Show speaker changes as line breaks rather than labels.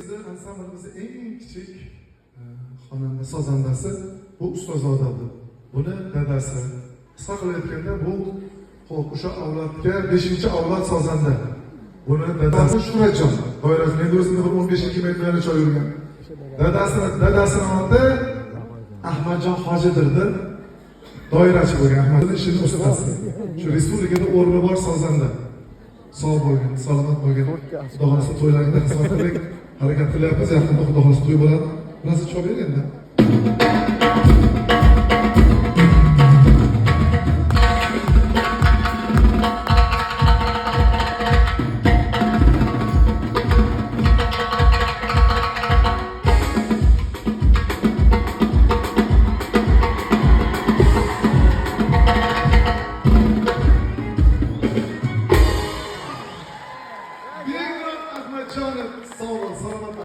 Bizning ansamblimizning eng kichik xonanda sozandasi bu Ustozodadi. Buni dadasi. Qisqa qilib aytganda bu o'sha avlodga 5-avlod sozanda. Buni dadasi Shuhratjon. Doirasi men o'zimni 15 metrli choy yurgan. Dadasini oti Ahmadjon Hojidirdi. Doirachi bo'lgan Ahmadning ishini ustasi. Shu respublikada o'rni bor sozanda. Sog' bo'lgin, salomat bo'lgin. Xudo xolasa to'ylaringda xizmat qiling. Harakat qilyapmiz, yaqinda xudo xolasa to'y bo'ladi. Biroz choy bering endi.